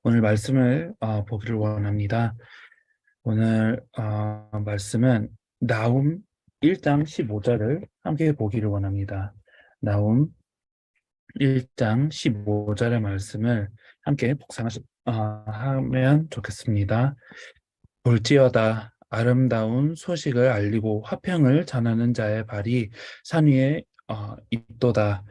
오늘 말씀을 보기를 원합니다. 오늘 말씀은 나훔 1장 15절을 함께 보기를 원합니다. 나훔 1장 15절의 말씀을 함께 묵상하면 좋겠습니다. 볼지어다 아름다운 소식을 알리고 화평을 전하는 자의 발이 산 위에 있도다.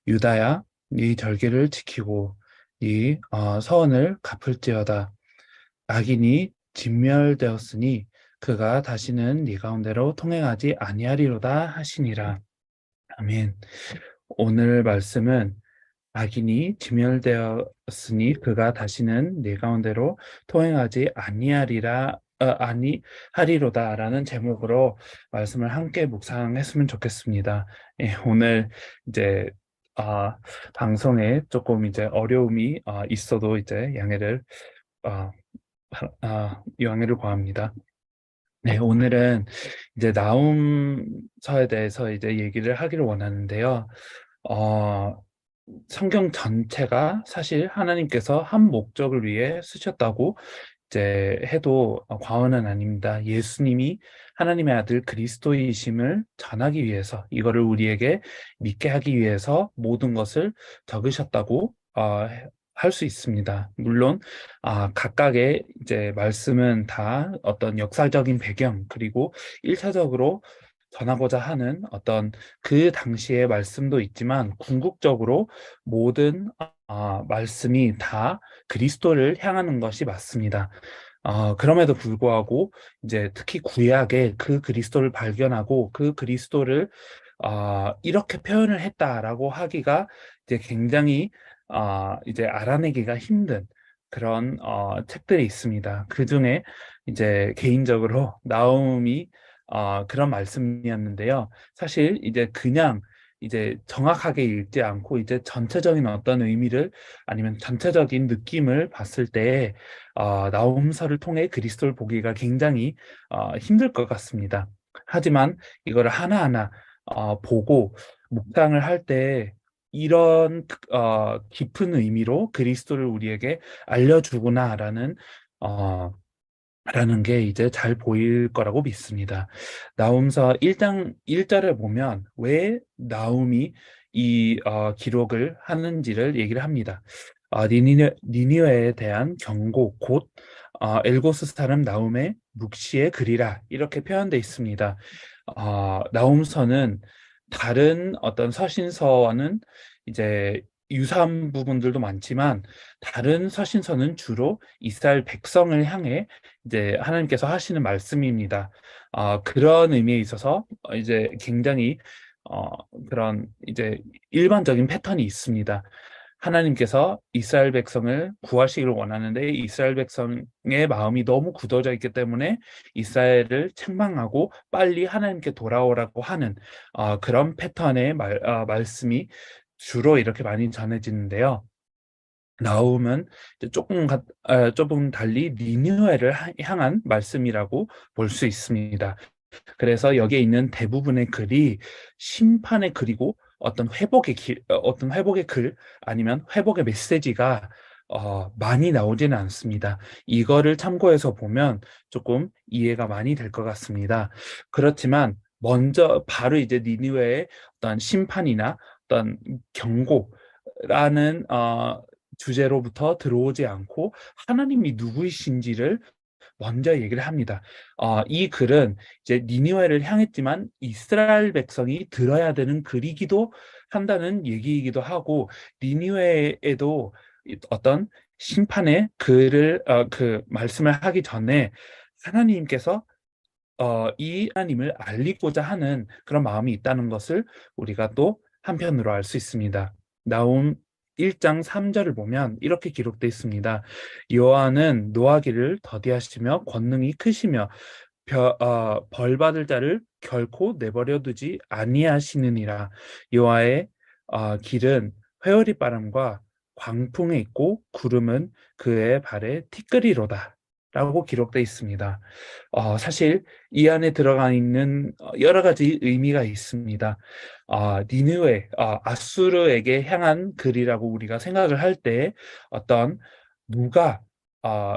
유다야, 네 절기를 지키고 네 서원을 갚을지어다. 악인이 진멸되었으니 그가 다시는 네 가운데로 통행하지 아니하리로다 하시니라. 아멘. 오늘 말씀은 악인이 진멸되었으니 그가 다시는 네 가운데로 통행하지 아니하리로다라는 제목으로 말씀을 함께 묵상했으면 좋겠습니다. 예, 오늘 이제 아, 방송에 조금 이제 어려움이 있어도 이제 아, 양해를 구합니다. 네, 오늘은 이제 나훔서에 대해서 이제 얘기를 하기를 원하는데요. 어, 성경 전체가 사실 하나님께서 한 목적을 위해 쓰셨다고 이제 해도 과언은 아닙니다. 예수님이 하나님의 아들 그리스도이심을 전하기 위해서, 이거를 우리에게 믿게 하기 위해서 모든 것을 적으셨다고 할 수 있습니다. 물론 각각의 이제 말씀은 다 어떤 역사적인 배경, 그리고 일차적으로 전하고자 하는 어떤 그 당시의 말씀도 있지만, 궁극적으로 모든 말씀이 다 그리스도를 향하는 것이 맞습니다. 그럼에도 불구하고 이제 특히 구약에 그 그리스도를 발견하고 그 그리스도를 이렇게 표현을 했다라고 하기가 이제 굉장히 이제 알아내기가 힘든 그런 책들이 있습니다. 그 중에 이제 개인적으로 나움이 그런 말씀이었는데요. 사실 이제 그냥 이제 정확하게 읽지 않고 이제 전체적인 어떤 의미를, 아니면 전체적인 느낌을 봤을 때 나홈서를 통해 그리스도를 보기가 굉장히 힘들 것 같습니다. 하지만 이거를 하나하나 보고 묵상을 할 때 이런 깊은 의미로 그리스도를 우리에게 알려주구나라는 어, 라는 게 이제 잘 보일 거라고 믿습니다. 나훔서 1장 1절에 보면 왜 나훔이 이 기록을 하는지를 얘기를 합니다. 니느웨에 대한 경고, 곧 엘고스 사람 나훔의 묵시의 글이라, 이렇게 표현되어 있습니다. 나훔서는 다른 어떤 서신서와는 이제 유사한 부분들도 많지만, 다른 서신서는 주로 이스라엘 백성을 향해 이제 하나님께서 하시는 말씀입니다. 그런 의미에 있어서 이제 굉장히 어, 그런 이제 일반적인 패턴이 있습니다. 하나님께서 이스라엘 백성을 구하시기를 원하는데, 이스라엘 백성의 마음이 너무 굳어져 있기 때문에 이스라엘을 책망하고 빨리 하나님께 돌아오라고 하는 그런 패턴의 말씀이 주로 이렇게 많이 전해지는데요. 나오면 이제 조금 달리 니느웨를 향한 말씀이라고 볼 수 있습니다. 그래서 여기에 있는 대부분의 글이 심판의 글이고, 어떤 회복의 글, 아니면 회복의 메시지가 많이 나오지는 않습니다. 이거를 참고해서 보면 조금 이해가 많이 될 것 같습니다. 그렇지만 먼저 바로 이제 니느웨의 어떤 심판이나 어떤 경고라는 주제로부터 들어오지 않고 하나님이 누구이신지를 먼저 얘기를 합니다. 이 글은 이제 니느웨를 향했지만 이스라엘 백성이 들어야 되는 글이기도 한다는 얘기이기도 하고, 니느웨에도 어떤 심판의 그 말씀을 하기 전에 하나님께서 이 하나님을 알리고자 하는 그런 마음이 있다는 것을 우리가 또 한편으로 알 수 있습니다. 나움 1장 3절을 보면 이렇게 기록되어 있습니다. 여호와는 노하기를 더디하시며 권능이 크시며 벌 받을 자를 결코 내버려 두지 아니하시느니라. 여호와의 길은 회오리 바람과 광풍에 있고 구름은 그의 발에 티끌이로다 라고 기록되어 있습니다. 사실 이 안에 들어가 있는 여러 가지 의미가 있습니다. 니느웨, 아수르에게 향한 글이라고 우리가 생각을 할 때 어떤 누가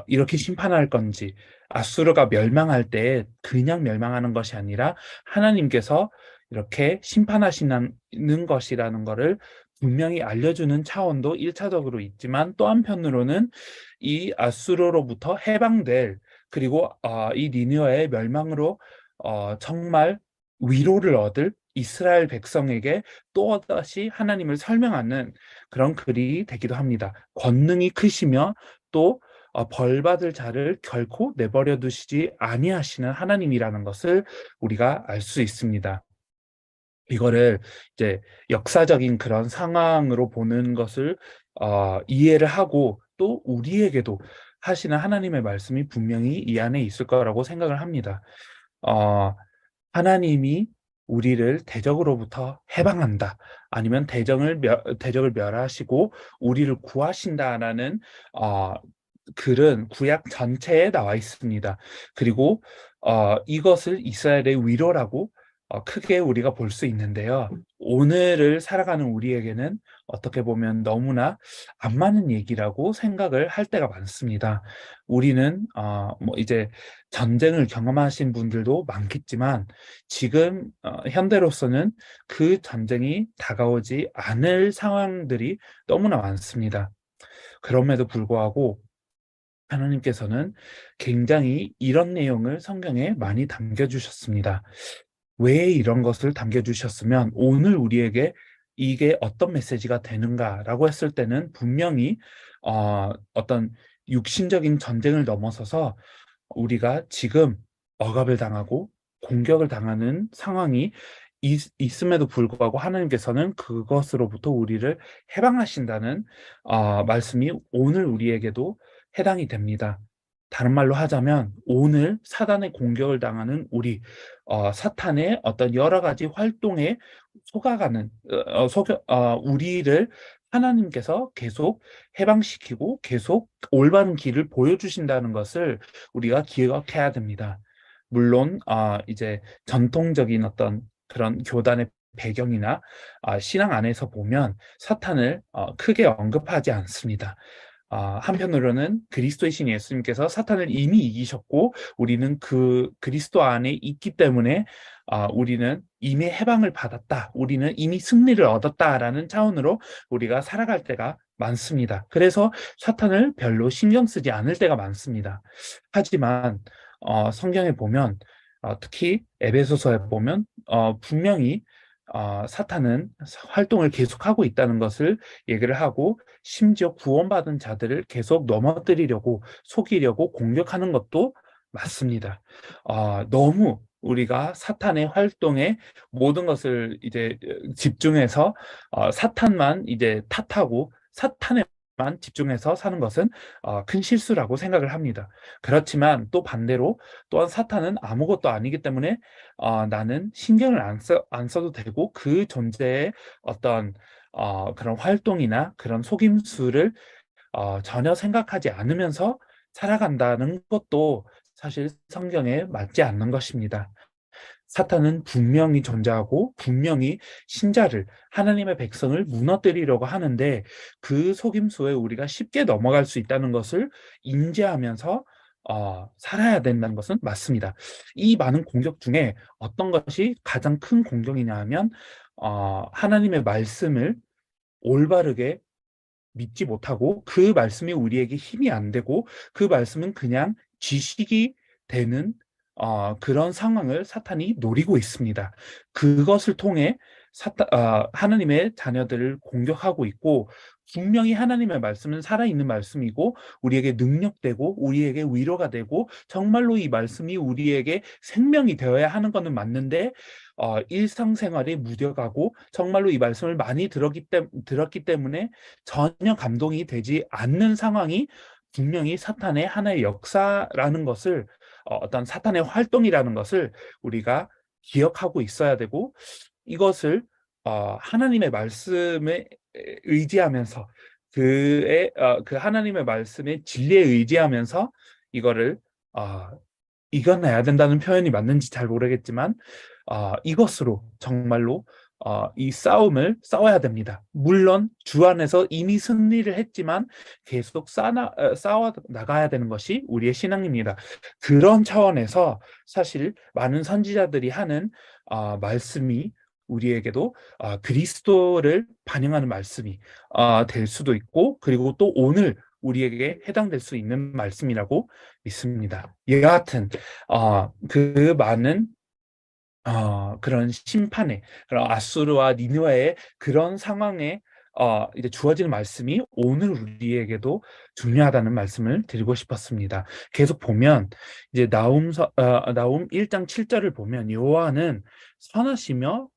이렇게 심판할 건지, 아수르가 멸망할 때 그냥 멸망하는 것이 아니라 하나님께서 이렇게 심판하시는 것이라는 것을 분명히 알려주는 차원도 1차적으로 있지만, 또 한편으로는 이 아수르로부터 해방될, 그리고 이 니느웨의 멸망으로 정말 위로를 얻을 이스라엘 백성에게 또다시 하나님을 설명하는 그런 글이 되기도 합니다. 권능이 크시며 또 벌받을 자를 결코 내버려 두시지 아니하시는 하나님이라는 것을 우리가 알 수 있습니다. 이거를 이제 역사적인 그런 상황으로 보는 것을 이해를 하고, 또 우리에게도 하시는 하나님의 말씀이 분명히 이 안에 있을 거라고 생각을 합니다. 어, 하나님이 우리를 대적으로부터 해방한다, 아니면 대적을 멸하시고 우리를 구하신다라는 어, 글은 구약 전체에 나와 있습니다. 그리고 이것을 이스라엘의 위로라고 크게 우리가 볼 수 있는데요. 오늘을 살아가는 우리에게는 어떻게 보면 너무나 안 맞는 얘기라고 생각을 할 때가 많습니다. 우리는 뭐 이제 전쟁을 경험하신 분들도 많겠지만, 지금 현대로서는 그 전쟁이 다가오지 않을 상황들이 너무나 많습니다. 그럼에도 불구하고 하나님께서는 굉장히 이런 내용을 성경에 많이 담겨주셨습니다. 왜 이런 것을 담겨주셨으면 오늘 우리에게 이게 어떤 메시지가 되는가라고 했을 때는, 분명히 어떤 육신적인 전쟁을 넘어서서 우리가 지금 억압을 당하고 공격을 당하는 상황이 있음에도 불구하고 하나님께서는 그것으로부터 우리를 해방하신다는 말씀이 오늘 우리에게도 해당이 됩니다. 다른 말로 하자면, 오늘 사단의 공격을 당하는 우리, 사탄의 어떤 여러 가지 활동에 속아가는 우리를 하나님께서 계속 해방시키고 계속 올바른 길을 보여주신다는 것을 우리가 기억해야 됩니다. 물론 이제 전통적인 어떤 그런 교단의 배경이나 신앙 안에서 보면 사탄을 크게 언급하지 않습니다. 한편으로는 그리스도의 신 예수님께서 사탄을 이미 이기셨고 우리는 그 그리스도 안에 있기 때문에 우리는 이미 해방을 받았다, 우리는 이미 승리를 얻었다라는 차원으로 우리가 살아갈 때가 많습니다. 그래서 사탄을 별로 신경 쓰지 않을 때가 많습니다. 하지만 성경에 보면, 특히 에베소서에 보면 분명히 사탄은 활동을 계속하고 있다는 것을 얘기를 하고, 심지어 구원받은 자들을 계속 넘어뜨리려고, 속이려고 공격하는 것도 맞습니다. 너무 우리가 사탄의 활동에 모든 것을 이제 집중해서 사탄만 이제 탓하고 사탄에만 집중해서 사는 것은 큰 실수라고 생각을 합니다. 그렇지만 또 반대로, 또한 사탄은 아무것도 아니기 때문에 나는 신경을 안 써도 되고, 그 존재의 어떤 그런 활동이나 그런 속임수를 전혀 생각하지 않으면서 살아간다는 것도 사실 성경에 맞지 않는 것입니다. 사탄은 분명히 존재하고 분명히 신자를, 하나님의 백성을 무너뜨리려고 하는데, 그 속임수에 우리가 쉽게 넘어갈 수 있다는 것을 인지하면서 살아야 된다는 것은 맞습니다. 이 많은 공격 중에 어떤 것이 가장 큰 공격이냐 하면, 하나님의 말씀을 올바르게 믿지 못하고, 그 말씀이 우리에게 힘이 안 되고, 그 말씀은 그냥 지식이 되는 그런 상황을 사탄이 노리고 있습니다. 그것을 통해 하나님의 자녀들을 공격하고 있고, 분명히 하나님의 말씀은 살아있는 말씀이고 우리에게 능력되고 우리에게 위로가 되고 정말로 이 말씀이 우리에게 생명이 되어야 하는 것은 맞는데, 일상생활에 묻어가고 정말로 이 말씀을 많이 들었기 때문에 전혀 감동이 되지 않는 상황이 분명히 사탄의 하나의 역사라는 것을, 어떤 사탄의 활동이라는 것을 우리가 기억하고 있어야 되고, 이것을 하나님의 말씀에 의지하면서, 그 하나님의 말씀의 진리에 의지하면서 이거를 어, 이겨내야 된다는 표현이 맞는지 잘 모르겠지만, 이것으로 정말로 이 싸움을 싸워야 됩니다. 물론 주 안에서 이미 승리를 했지만 계속 싸워 나가야 되는 것이 우리의 신앙입니다. 그런 차원에서 사실 많은 선지자들이 하는 말씀이 우리에게도 그리스도를 반영하는 말씀이 될 수도 있고, 그리고 또 오늘 우리에게 해당될 수 있는 말씀이라고 믿습니다. 여하튼 그 많은 그런 심판의, 그런 아수르와 니느웨의 그런 상황에 이제 주어지는 말씀이 오늘 우리에게도 중요하다는 말씀을 드리고 싶었습니다. 계속 보면 이제 나움 1장 7절을 보면 여호와는 선하시며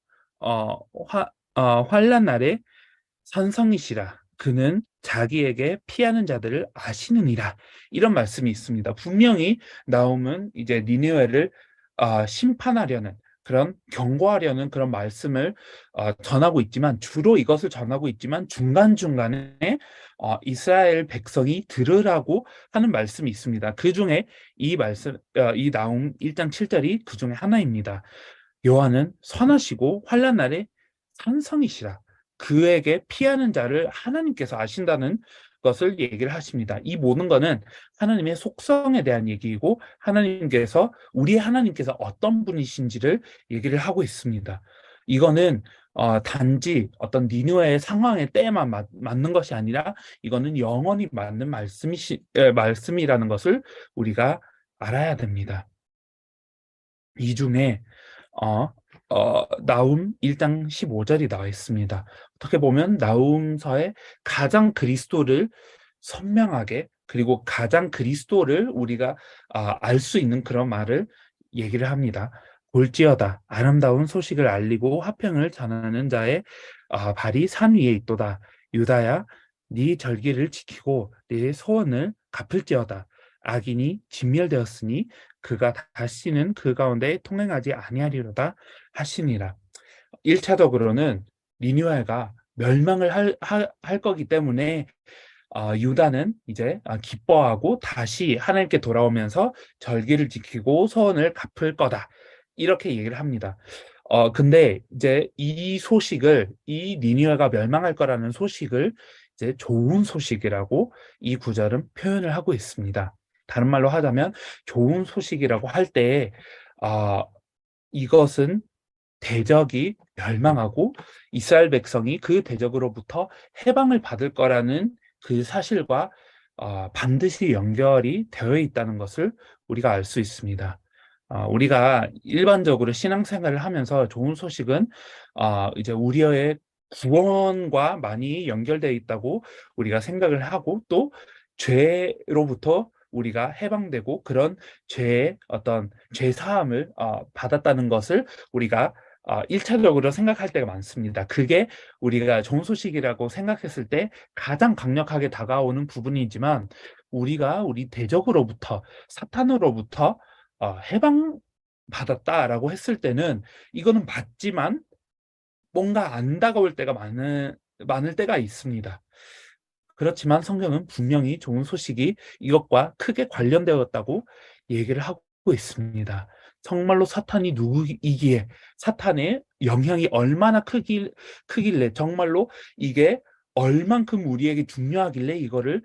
환난 날에 산성이시라. 그는 자기에게 피하는 자들을 아시느니라. 이런 말씀이 있습니다. 분명히 나움은 이제 니느웨를 심판하려는, 그런 경고하려는 그런 말씀을 전하고 있지만, 주로 이것을 전하고 있지만 중간중간에 이스라엘 백성이 들으라고 하는 말씀이 있습니다. 그 중에 이 나움 1장 7절이 그 중에 하나입니다. 여호와는 선하시고 환난 날에 산성이시라. 그에게 피하는 자를 하나님께서 아신다는 것을 얘기를 하십니다. 이 모든 것은 하나님의 속성에 대한 얘기이고, 우리의 하나님께서 어떤 분이신지를 얘기를 하고 있습니다. 이거는 단지 어떤 니느웨의 상황의 때에만 맞는 것이 아니라, 이거는 영원히 맞는 말씀이라는 것을 우리가 알아야 됩니다. 이 중에 어, 나움 1장 15절이 나와 있습니다. 어떻게 보면 나움서의 가장 그리스도를 선명하게, 그리고 가장 그리스도를 우리가 알 수 있는 그런 말을 얘기를 합니다. 볼지어다 아름다운 소식을 알리고 화평을 전하는 자의 발이 산 위에 있도다. 유다야, 네 절기를 지키고 네 소원을 갚을지어다. 악인이 진멸되었으니 그가 다시는 그 가운데 통행하지 아니하리로다 하시니라. 1차적으로는 니느웨가 멸망을 할 거기 때문에 유다는 이제 기뻐하고 다시 하나님께 돌아오면서 절기를 지키고 소원을 갚을 거다, 이렇게 얘기를 합니다. 근데 이제 이 니느웨가 멸망할 거라는 소식을 이제 좋은 소식이라고 이 구절은 표현을 하고 있습니다. 다른 말로 하자면 좋은 소식이라고 할 때 이것은 대적이 멸망하고 이스라엘 백성이 그 대적으로부터 해방을 받을 거라는 그 사실과 반드시 연결이 되어 있다는 것을 우리가 알 수 있습니다. 우리가 일반적으로 신앙생활을 하면서 좋은 소식은 이제 우리의 구원과 많이 연결되어 있다고 우리가 생각을 하고, 또 죄로부터 우리가 해방되고 그런 죄의 어떤 죄 사함을 받았다는 것을 우리가 1차적으로 생각할 때가 많습니다. 그게 우리가 좋은 소식이라고 생각했을 때 가장 강력하게 다가오는 부분이지만, 우리가 우리 대적으로부터, 사탄으로부터 해방받았다라고 했을 때는 이거는 맞지만 뭔가 안 다가올 때가 많을 때가 있습니다. 그렇지만 성경은 분명히 좋은 소식이 이것과 크게 관련되었다고 얘기를 하고 있습니다. 정말로 사탄이 누구이기에, 사탄의 영향이 얼마나 크길래, 정말로 이게 얼만큼 우리에게 중요하길래 이거를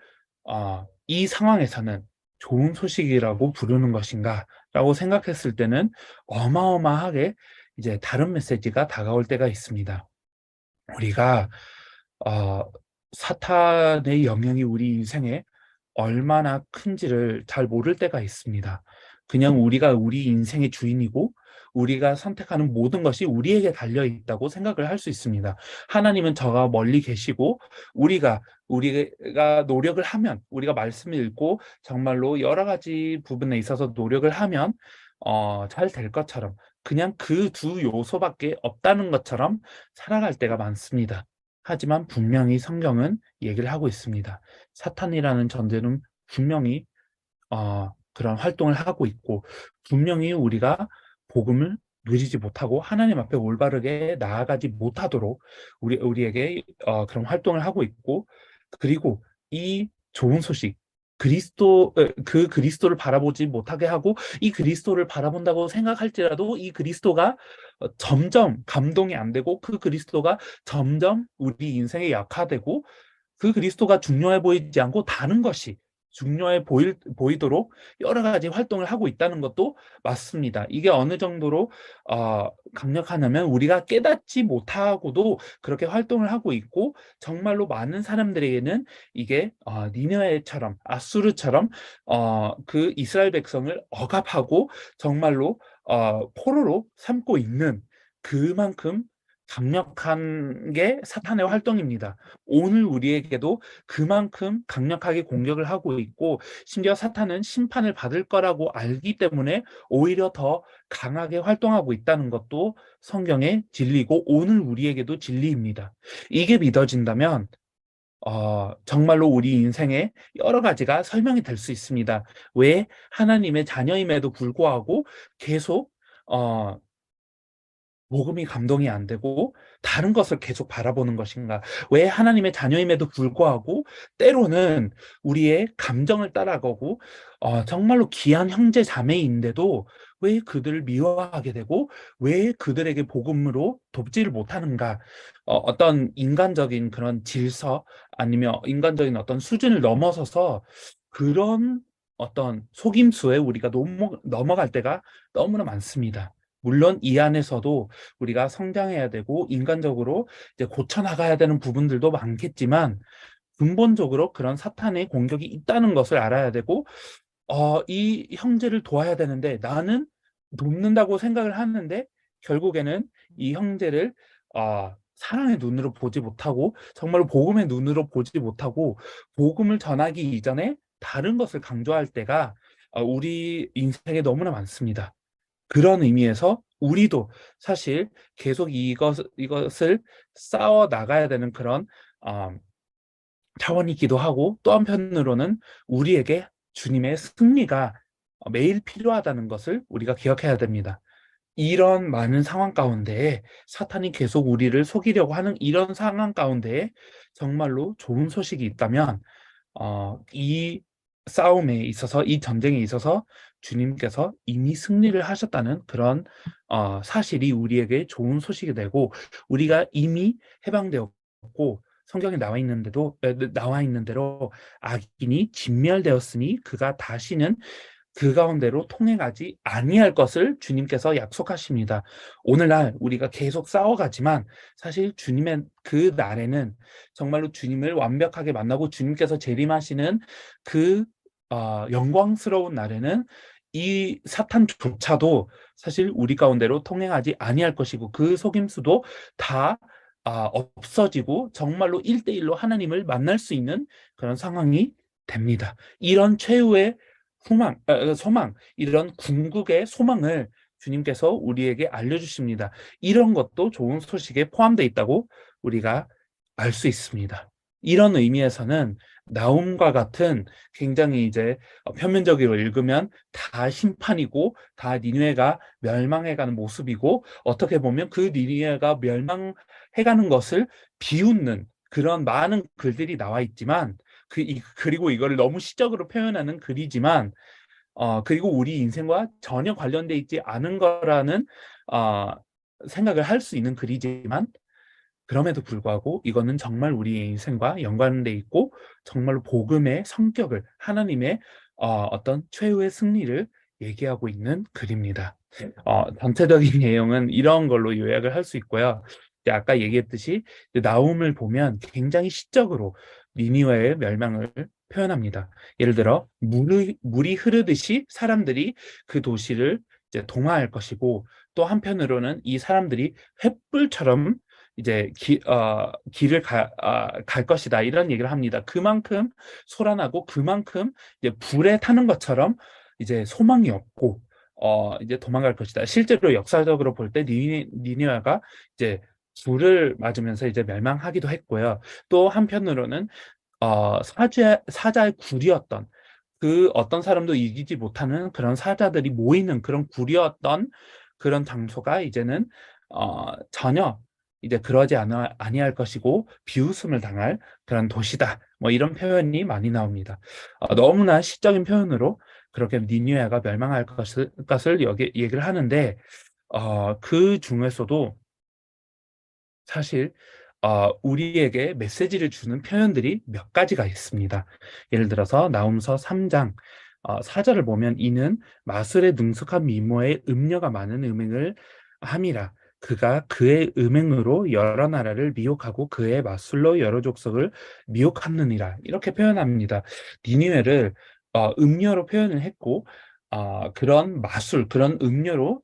이 상황에서는 좋은 소식이라고 부르는 것인가 라고 생각했을 때는 어마어마하게 이제 다른 메시지가 다가올 때가 있습니다. 우리가 어, 사탄의 영향이 우리 인생에 얼마나 큰지를 잘 모를 때가 있습니다. 그냥 우리가 우리 인생의 주인이고 우리가 선택하는 모든 것이 우리에게 달려 있다고 생각을 할 수 있습니다. 하나님은 저가 멀리 계시고, 우리가 노력을 하면, 우리가 말씀을 읽고 정말로 여러 가지 부분에 있어서 노력을 하면 잘 될 것처럼, 그냥 그 두 요소밖에 없다는 것처럼 살아갈 때가 많습니다. 하지만 분명히 성경은 얘기를 하고 있습니다. 사탄이라는 존재는 분명히 그런 활동을 하고 있고, 분명히 우리가 복음을 누리지 못하고 하나님 앞에 올바르게 나아가지 못하도록 우리에게 그런 활동을 하고 있고, 그리고 이 좋은 소식, 그 그리스도를 바라보지 못하게 하고, 이 그리스도를 바라본다고 생각할지라도 이 그리스도가 점점 감동이 안 되고, 그 그리스도가 점점 우리 인생에 약화되고, 그 그리스도가 중요해 보이지 않고 다른 것이 보이도록 여러 가지 활동을 하고 있다는 것도 맞습니다. 이게 어느 정도로 강력하냐면, 우리가 깨닫지 못하고도 그렇게 활동을 하고 있고, 정말로 많은 사람들에게는 이게 니느웨처럼, 아수르처럼 그 이스라엘 백성을 억압하고 정말로 포로로 삼고 있는, 그만큼 강력한 게 사탄의 활동입니다. 오늘 우리에게도 그만큼 강력하게 공격을 하고 있고, 심지어 사탄은 심판을 받을 거라고 알기 때문에 오히려 더 강하게 활동하고 있다는 것도 성경의 진리고, 오늘 우리에게도 진리입니다. 이게 믿어진다면 정말로 우리 인생에 여러 가지가 설명이 될 수 있습니다. 왜 하나님의 자녀임에도 불구하고 계속 복음이 감동이 안 되고 다른 것을 계속 바라보는 것인가? 왜 하나님의 자녀임에도 불구하고 때로는 우리의 감정을 따라가고 정말로 귀한 형제 자매인데도 왜 그들을 미워하게 되고, 왜 그들에게 복음으로 돕지를 못하는가? 어떤 인간적인 그런 질서, 아니면 인간적인 어떤 수준을 넘어서서 그런 어떤 속임수에 우리가 넘어갈 때가 너무나 많습니다. 물론 이 안에서도 우리가 성장해야 되고 인간적으로 이제 고쳐 나가야 되는 부분들도 많겠지만, 근본적으로 그런 사탄의 공격이 있다는 것을 알아야 되고, 이 형제를 도와야 되는데 나는 돕는다고 생각을 하는데, 결국에는 이 형제를 사랑의 눈으로 보지 못하고, 정말로 복음의 눈으로 보지 못하고, 복음을 전하기 이전에 다른 것을 강조할 때가 우리 인생에 너무나 많습니다. 그런 의미에서 우리도 사실 계속 이것을 쌓아 나가야 되는 그런 어, 차원이기도 하고, 또 한편으로는 우리에게 주님의 승리가 매일 필요하다는 것을 우리가 기억해야 됩니다. 이런 많은 상황 가운데에, 사탄이 계속 우리를 속이려고 하는 이런 상황 가운데에 정말로 좋은 소식이 있다면, 이 싸움에 있어서, 이 전쟁에 있어서 주님께서 이미 승리를 하셨다는 그런 사실이 우리에게 좋은 소식이 되고, 우리가 이미 해방되었고, 성경에 나와 있는 대로 악인이 진멸되었으니 그가 다시는 그 가운데로 통행하지 아니할 것을 주님께서 약속하십니다. 오늘날 우리가 계속 싸워가지만, 사실 주님의 그 날에는, 정말로 주님을 완벽하게 만나고 주님께서 재림하시는 그 영광스러운 날에는, 이 사탄조차도 사실 우리 가운데로 통행하지 아니할 것이고, 그 속임수도 다 없어지고 정말로 1대1로 하나님을 만날 수 있는 그런 상황이 됩니다. 이런 최후의 소망, 이런 궁극의 소망을 주님께서 우리에게 알려주십니다. 이런 것도 좋은 소식에 포함되어 있다고 우리가 알 수 있습니다. 이런 의미에서는 나움과 같은, 굉장히 이제 표면적으로 읽으면 다 심판이고 다 니느웨가 멸망해가는 모습이고, 어떻게 보면 그 니느웨가 멸망해가는 것을 비웃는 그런 많은 글들이 나와 있지만, 그리고 이거를 너무 시적으로 표현하는 글이지만, 그리고 우리 인생과 전혀 관련돼 있지 않은 거라는 어, 생각을 할 수 있는 글이지만, 그럼에도 불구하고 이거는 정말 우리의 인생과 연관돼 있고, 정말로 복음의 성격을, 하나님의 어떤 최후의 승리를 얘기하고 있는 글입니다. 전체적인 내용은 이런 걸로 요약을 할 수 있고요. 이제 아까 얘기했듯이 이제 나움을 보면 굉장히 시적으로 니니웨의 멸망을 표현합니다. 예를 들어 물이 흐르듯이 사람들이 그 도시를 이제 동화할 것이고, 또 한편으로는 이 사람들이 횃불처럼 이제 길을 갈 것이다, 이런 얘기를 합니다. 그만큼 소란하고, 그만큼 이제 불에 타는 것처럼 이제 소망이 없고 이제 도망갈 것이다. 실제로 역사적으로 볼 때 니느웨가 이제 불을 맞으면서 이제 멸망하기도 했고요. 또 한편으로는 사자의 굴이었던, 그 어떤 사람도 이기지 못하는 그런 사자들이 모이는 그런 굴이었던 그런 장소가 이제는 전혀 이제 그러지 아니할 것이고 비웃음을 당할 그런 도시다. 뭐 이런 표현이 많이 나옵니다. 너무나 시적인 표현으로 그렇게 니느웨가 멸망할 것을 여기 얘기를 하는데 그 중에서도 사실 우리에게 메시지를 주는 표현들이 몇 가지가 있습니다. 예를 들어서 나훔서 3장 4절을 보면 이는 마술에 능숙한 미모의 음녀가 많은 음행을 함이라. 그가 그의 음행으로 여러 나라를 미혹하고 그의 마술로 여러 족속을 미혹하느니라. 이렇게 표현합니다. 니느웨를 음녀로 표현을 했고 그런 마술, 그런 음녀로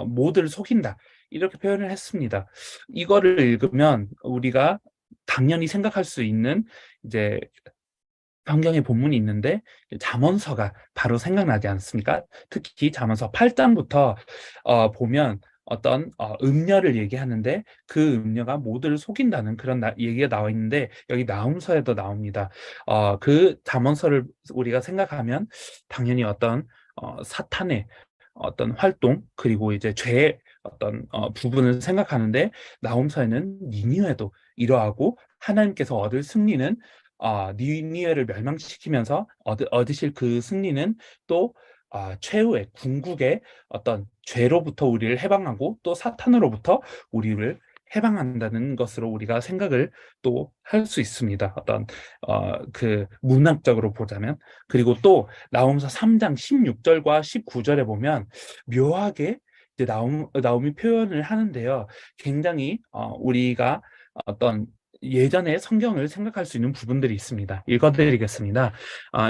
모두를 속인다. 이렇게 표현을 했습니다. 이거를 읽으면 우리가 당연히 생각할 수 있는 이제 성경의 본문이 있는데 잠언서가 바로 생각나지 않습니까? 특히 잠언서 8장부터 보면 어떤 음녀를 얘기하는데 그 음녀가 모두를 속인다는 그런 얘기가 나와 있는데 여기 나훔서에도 나옵니다. 그 잠언서를 우리가 생각하면 당연히 어떤 사탄의 어떤 활동 그리고 이제 죄의 어떤 부분을 생각하는데 나홈서에는 니느웨도 이러하고 하나님께서 얻을 승리는 니느웨를 멸망시키면서 얻으실 그 승리는 또 최후의 궁극의 어떤 죄로부터 우리를 해방하고 또 사탄으로부터 우리를 해방한다는 것으로 우리가 생각을 또 할 수 있습니다. 어떤 그 문학적으로 보자면 그리고 또 나홈서 3장 16절과 19절에 보면 묘하게 이제 나옴이 표현을 하는데요. 굉장히 우리가 어떤 예전의 성경을 생각할 수 있는 부분들이 있습니다. 읽어드리겠습니다.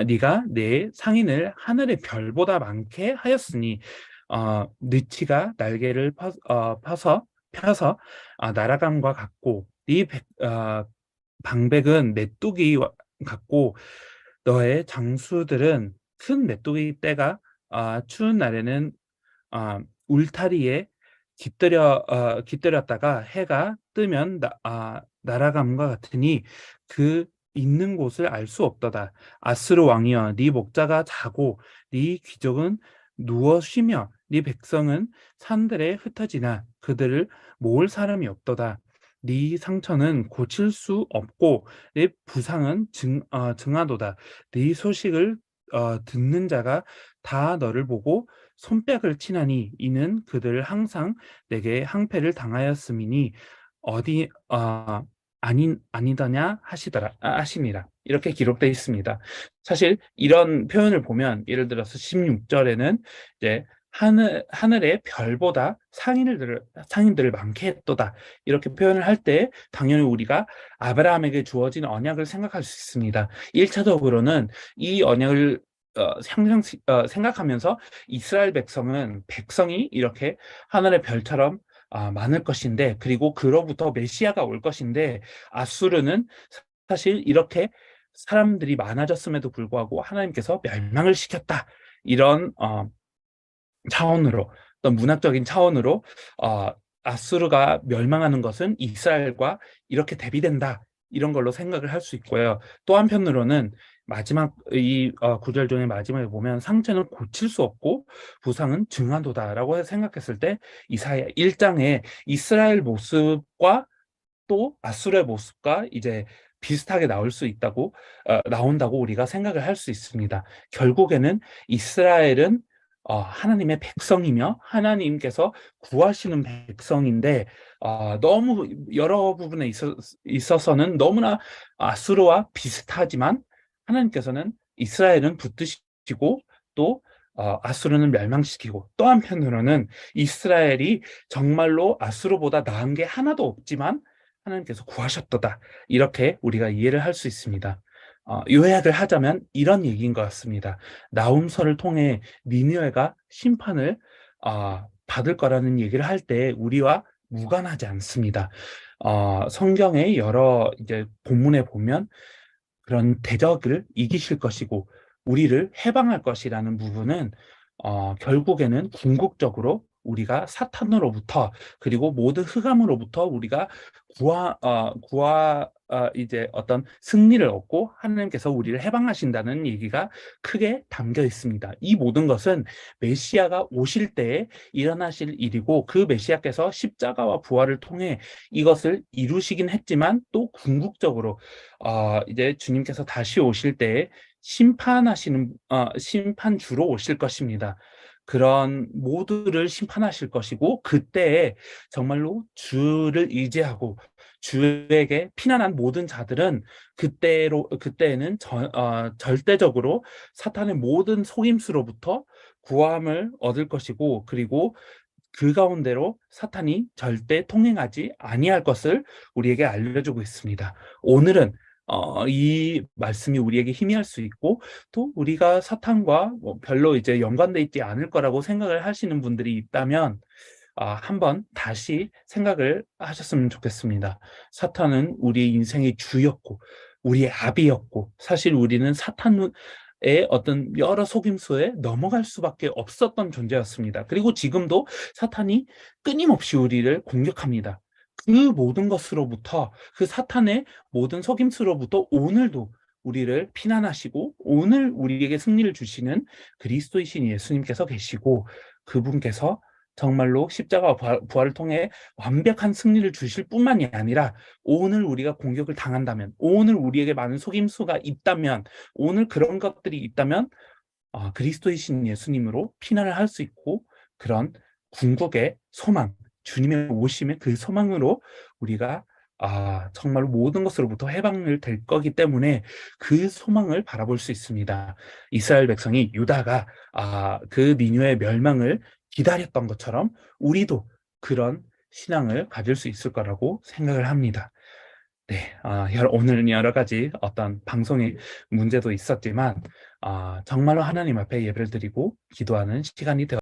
네가 내 상인을 하늘의 별보다 많게 하였으니 느치가 날개를 펴서 날아감과 같고 방백은 메뚜기 같고 너의 장수들은 큰 메뚜기 떼가 추운 날에는 울타리에 깃들였다가 해가 뜨면 날아감과 같으니 그 있는 곳을 알 수 없도다. 아스루 왕이여 네 목자가 자고 네 귀족은 누워 쉬며 네 백성은 산들에 흩어지나 그들을 모을 사람이 없도다. 네 상처는 고칠 수 없고 네 부상은 증하도다. 네 소식을 듣는 자가 다 너를 보고 손뼉을 치나니 이는 그들 항상 내게 항패를 당하였음이니 어디 아니더냐 하시니라 이렇게 기록되어 있습니다. 사실 이런 표현을 보면 예를 들어서 16절에는 이제 하늘의 별보다 상인들을 많게 했도다 이렇게 표현을 할 때 당연히 우리가 아브라함에게 주어진 언약을 생각할 수 있습니다. 1차적으로는 이 언약을 생각하면서 이스라엘 백성이 이렇게 하늘의 별처럼 많을 것인데 그리고 그로부터 메시아가 올 것인데 아수르는 사실 이렇게 사람들이 많아졌음에도 불구하고 하나님께서 멸망을 시켰다. 이런 차원으로 어떤 문학적인 차원으로 어, 아수르가 멸망하는 것은 이스라엘과 이렇게 대비된다. 이런 걸로 생각을 할 수 있고요. 또 한편으로는 마지막 이 구절 중에 마지막에 보면 상처는 고칠 수 없고 부상은 증하도다라고 생각했을 때 이사야 1장에 이스라엘 모습과 또 아수르의 모습과 이제 비슷하게 나올 수 있다고 나온다고 우리가 생각을 할 수 있습니다. 결국에는 이스라엘은 하나님의 백성이며 하나님께서 구하시는 백성인데 너무 여러 부분에 있어서는 너무나 아수르와 비슷하지만 하나님께서는 이스라엘은 붙드시고 또 아수르는 멸망시키고 또 한편으로는 이스라엘이 정말로 아수르보다 나은 게 하나도 없지만 하나님께서 구하셨도다. 이렇게 우리가 이해를 할 수 있습니다. 요약을 하자면 이런 얘기인 것 같습니다. 나훔서를 통해 니느웨가 심판을 받을 거라는 얘기를 할 때 우리와 무관하지 않습니다. 성경의 여러 이제 본문에 보면 그런 대적을 이기실 것이고 우리를 해방할 것이라는 부분은 결국에는 궁극적으로 우리가 사탄으로부터 그리고 모든 흑암으로부터 우리가 이제 어떤 승리를 얻고 하나님께서 우리를 해방하신다는 얘기가 크게 담겨 있습니다. 이 모든 것은 메시아가 오실 때에 일어나실 일이고 그 메시아께서 십자가와 부활을 통해 이것을 이루시긴 했지만 또 궁극적으로 이제 주님께서 다시 오실 때에 심판주로 오실 것입니다. 그런 모두를 심판하실 것이고 그때에 정말로 주를 의지하고 주에게 피난한 모든 자들은 그때에는 절대적으로 사탄의 모든 속임수로부터 구함을 얻을 것이고 그리고 그 가운데로 사탄이 절대 통행하지 아니할 것을 우리에게 알려주고 있습니다. 오늘은 이 말씀이 우리에게 힘이 할 수 있고 또 우리가 사탄과 뭐 별로 이제 연관돼 있지 않을 거라고 생각을 하시는 분들이 있다면 한번 다시 생각을 하셨으면 좋겠습니다. 사탄은 우리 인생의 주였고 우리의 압이었고 사실 우리는 사탄의 어떤 여러 속임수에 넘어갈 수밖에 없었던 존재였습니다. 그리고 지금도 사탄이 끊임없이 우리를 공격합니다. 그 모든 것으로부터 그 사탄의 모든 속임수로부터 오늘도 우리를 피난하시고 오늘 우리에게 승리를 주시는 그리스도이신 예수님께서 계시고 그분께서 정말로 십자가와 부활을 통해 완벽한 승리를 주실 뿐만이 아니라 오늘 우리가 공격을 당한다면 오늘 우리에게 많은 속임수가 있다면 오늘 그런 것들이 있다면 그리스도이신 예수님으로 피난을 할 수 있고 그런 궁극의 소망 주님의 오심의 그 소망으로 우리가 정말로 모든 것으로부터 해방을 될 거기 때문에 그 소망을 바라볼 수 있습니다. 이스라엘 백성이 유다가 그 니느웨의 멸망을 기다렸던 것처럼 우리도 그런 신앙을 가질 수 있을 거라고 생각을 합니다. 네, 오늘 여러 가지 어떤 방송의 문제도 있었지만 정말로 하나님 앞에 예배를 드리고 기도하는 시간이 되었습니다.